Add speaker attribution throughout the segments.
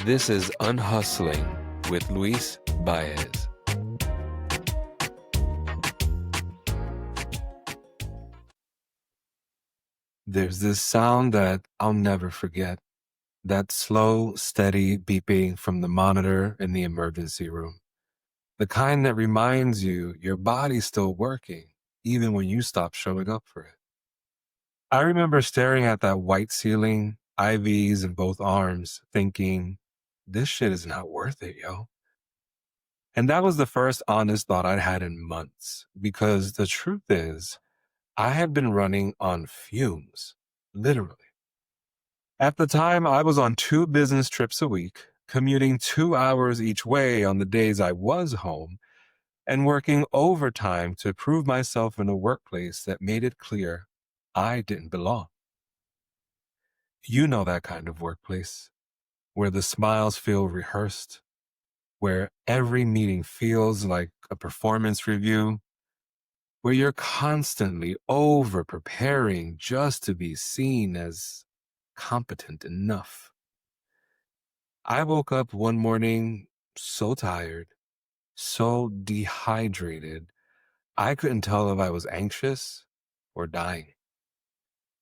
Speaker 1: This is Unhustling with Luis Baez. There's this sound that I'll never forget. That slow, steady beeping from the monitor in the emergency room. The kind that reminds you your body's still working, even when you stop showing up for it. I remember staring at that white ceiling, IVs in both arms, thinking, this shit is not worth it, yo. And that was the first honest thought I'd had in months, because the truth is, I had been running on fumes, literally. At the time, I was on 2 business trips a week, commuting 2 hours each way on the days I was home, and working overtime to prove myself in a workplace that made it clear I didn't belong. You know that kind of workplace, where the smiles feel rehearsed, where every meeting feels like a performance review, where you're constantly over preparing just to be seen as competent enough. I woke up one morning so tired, so dehydrated, I couldn't tell if I was anxious or dying.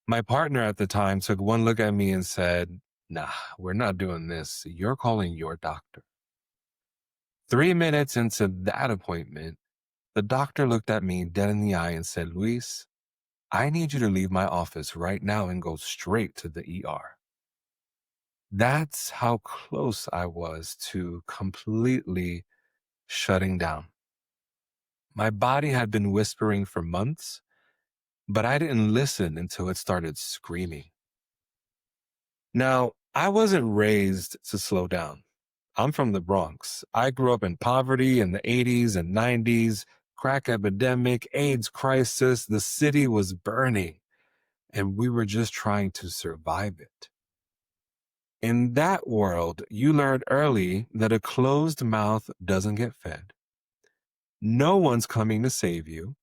Speaker 1: My partner at the time took one look at me and said, "Nah, we're not doing this. You're calling your doctor." 3 minutes into that appointment, the doctor looked at me dead in the eye and said, "Luis, I need you to leave my office right now and go straight to the ER." That's how close I was to completely shutting down. My body had been whispering for months, but I didn't listen until it started screaming. Now, I wasn't raised to slow down. I'm from the Bronx. I grew up in poverty in the 80s and 90s, crack epidemic, AIDS crisis. The city was burning, and we were just trying to survive it. In that world, you learned early that a closed mouth doesn't get fed. No one's coming to save you.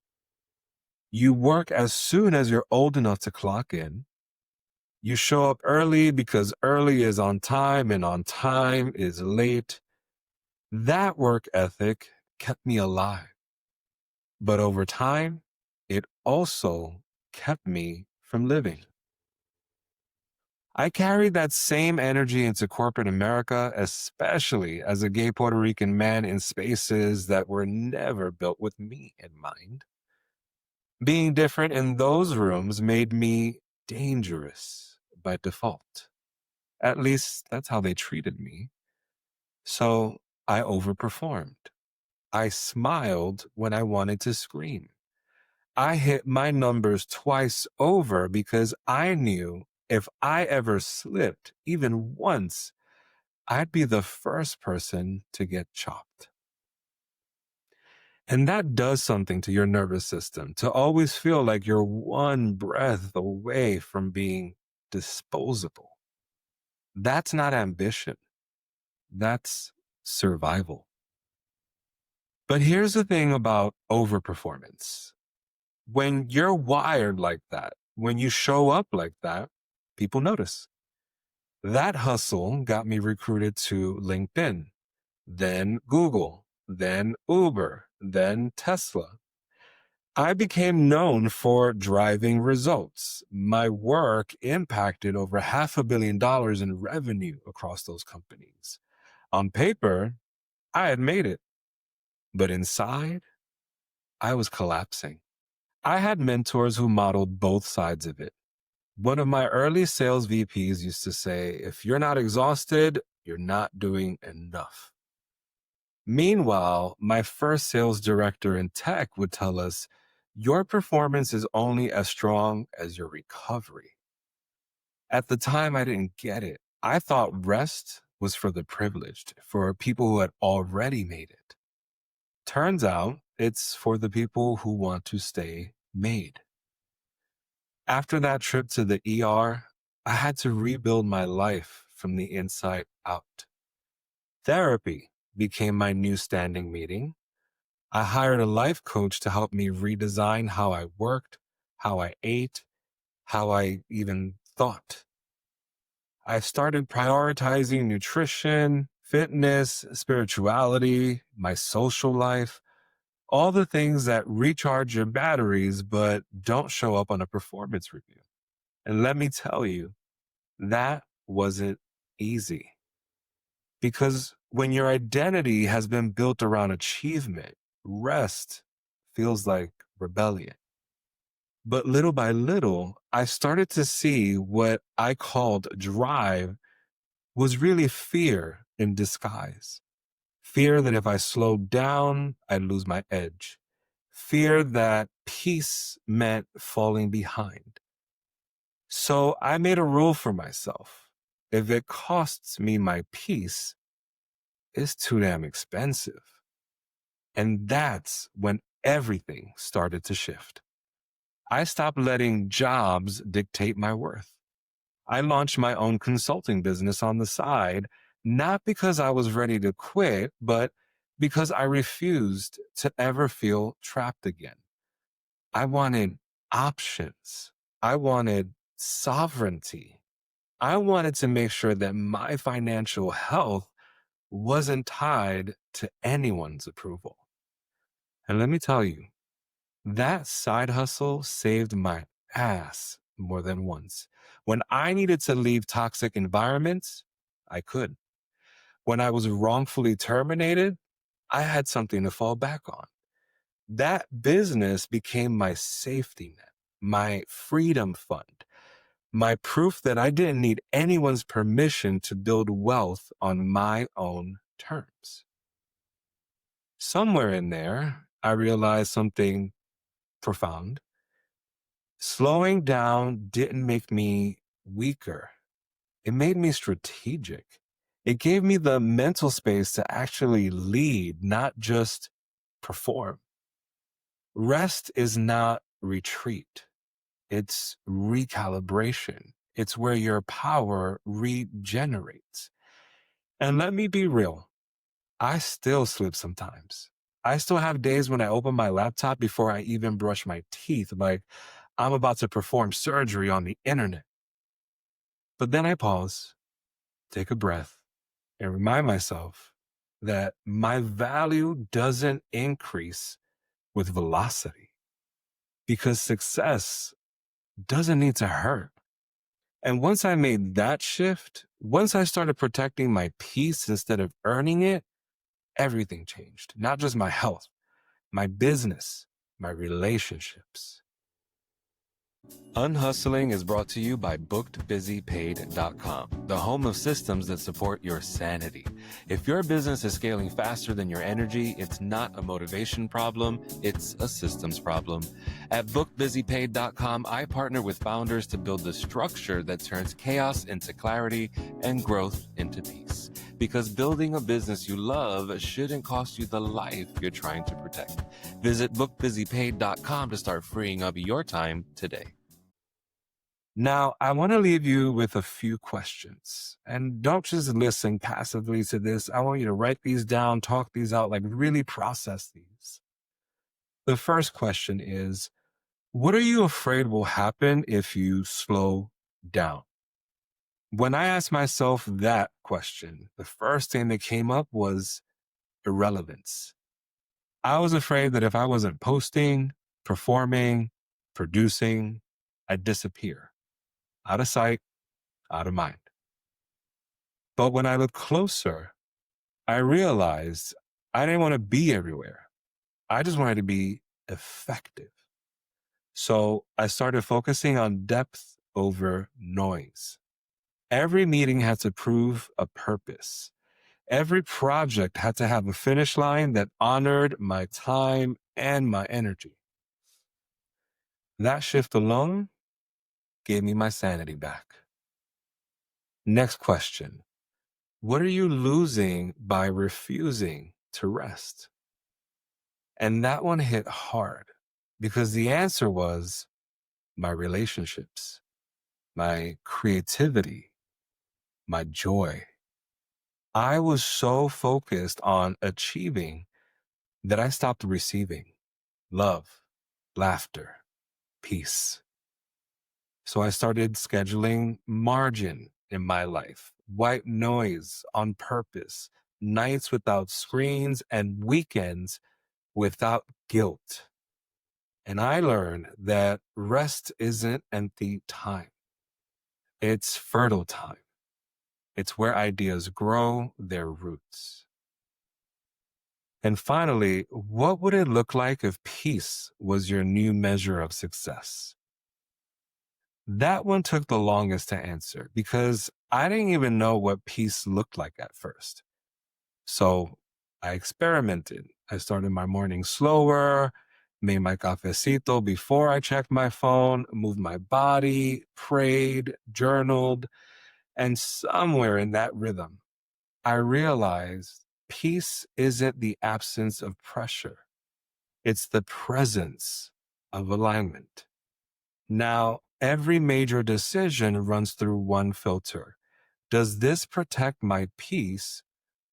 Speaker 1: You work as soon as you're old enough to clock in. You show up early because early is on time and on time is late. That work ethic kept me alive. But over time, it also kept me from living. I carried that same energy into corporate America, especially as a gay Puerto Rican man in spaces that were never built with me in mind. Being different in those rooms made me dangerous by default. At least that's how they treated me. So I overperformed. I smiled when I wanted to scream. I hit my numbers twice over because I knew if I ever slipped, even once, I'd be the first person to get chopped. And that does something to your nervous system, to always feel like you're one breath away from being disposable. That's not ambition. That's survival. But here's the thing about overperformance. When you're wired like that, when you show up like that, people notice. That hustle got me recruited to LinkedIn, then Google, then Uber, then Tesla. I became known for driving results. My work impacted over $500 million in revenue across those companies. On paper, I had made it, but inside, I was collapsing. I had mentors who modeled both sides of it. One of my early sales VPs used to say, if you're not exhausted, you're not doing enough. Meanwhile, my first sales director in tech would tell us, your performance is only as strong as your recovery. At the time, I didn't get it. I thought rest was for the privileged, for people who had already made it. Turns out it's for the people who want to stay made. After that trip to the ER, I had to rebuild my life from the inside out. Therapy became my new standing meeting. I hired a life coach to help me redesign how I worked, how I ate, how I even thought. I started prioritizing nutrition, fitness, spirituality, my social life, all the things that recharge your batteries but don't show up on a performance review. And let me tell you, that wasn't easy because when your identity has been built around achievement, rest feels like rebellion. But little by little, I started to see what I called drive was really fear in disguise. Fear that if I slowed down, I'd lose my edge. Fear that peace meant falling behind. So I made a rule for myself. If it costs me my peace, it's too damn expensive. And that's when everything started to shift. I stopped letting jobs dictate my worth. I launched my own consulting business on the side, not because I was ready to quit, but because I refused to ever feel trapped again. I wanted options. I wanted sovereignty. I wanted to make sure that my financial health wasn't tied to anyone's approval. And let me tell you, that side hustle saved my ass more than once. When I needed to leave toxic environments, I could. When I was wrongfully terminated, I had something to fall back on. That business became my safety net, my freedom fund, my proof that I didn't need anyone's permission to build wealth on my own terms. Somewhere in there, I realized something profound. Slowing down didn't make me weaker. It made me strategic. It gave me the mental space to actually lead, not just perform. Rest is not retreat. It's recalibration. It's where your power regenerates. And let me be real. I still slip sometimes. I still have days when I open my laptop before I even brush my teeth, like I'm about to perform surgery on the internet. But then I pause, take a breath, and remind myself that my value doesn't increase with velocity because success doesn't need to hurt. And once I made that shift, once I started protecting my peace instead of earning it, everything changed. Not just my health, my business, my relationships. Unhustling is brought to you by bookedbusypaid.com, the home of systems that support your sanity. If your business is scaling faster than your energy, it's not a motivation problem, it's a systems problem. At bookedbusypaid.com, I partner with founders to build the structure that turns chaos into clarity and growth into peace. Because building a business you love shouldn't cost you the life you're trying to protect. Visit bookbusypaid.com to start freeing up your time today. Now, I want to leave you with a few questions. And don't just listen passively to this. I want you to write these down, talk these out, like really process these. The first question is, what are you afraid will happen if you slow down? When I asked myself that question, the first thing that came up was irrelevance. I was afraid that if I wasn't posting, performing, producing, I'd disappear. Out of sight, out of mind. But when I looked closer, I realized I didn't want to be everywhere. I just wanted to be effective. So I started focusing on depth over noise. Every meeting had to prove a purpose. Every project had to have a finish line that honored my time and my energy. That shift alone gave me my sanity back. Next question. What are you losing by refusing to rest? And that one hit hard because the answer was my relationships, my creativity, my joy. I was so focused on achieving that I stopped receiving love, laughter, peace. So I started scheduling margin in my life, white noise on purpose, nights without screens, and weekends without guilt. And I learned that rest isn't empty time. It's fertile time. It's where ideas grow their roots. And finally, what would it look like if peace was your new measure of success? That one took the longest to answer because I didn't even know what peace looked like at first. So I experimented. I started my morning slower, made my cafecito before I checked my phone, moved my body, prayed, journaled, and somewhere in that rhythm, I realized peace isn't the absence of pressure. It's the presence of alignment. Now, every major decision runs through one filter. Does this protect my peace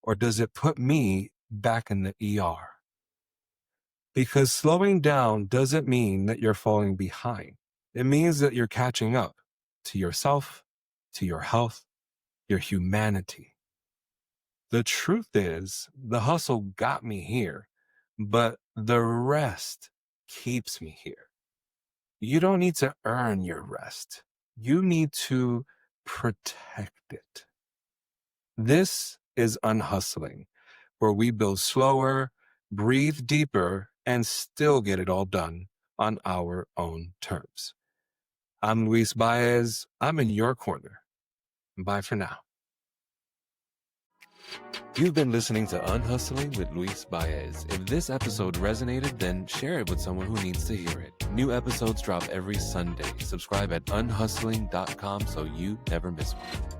Speaker 1: or does it put me back in the ER? Because slowing down doesn't mean that you're falling behind. It means that you're catching up to yourself, to your health, your humanity. The truth is, the hustle got me here, but the rest keeps me here. You don't need to earn your rest. You need to protect it. This is unhustling, where we build slower, breathe deeper, and still get it all done on our own terms. I'm Luis Baez. I'm in your corner. Bye for now. You've been listening to Unhustling with Luis Baez. If this episode resonated, then share it with someone who needs to hear it. New episodes drop every Sunday. Subscribe at unhustling.com so you never miss one.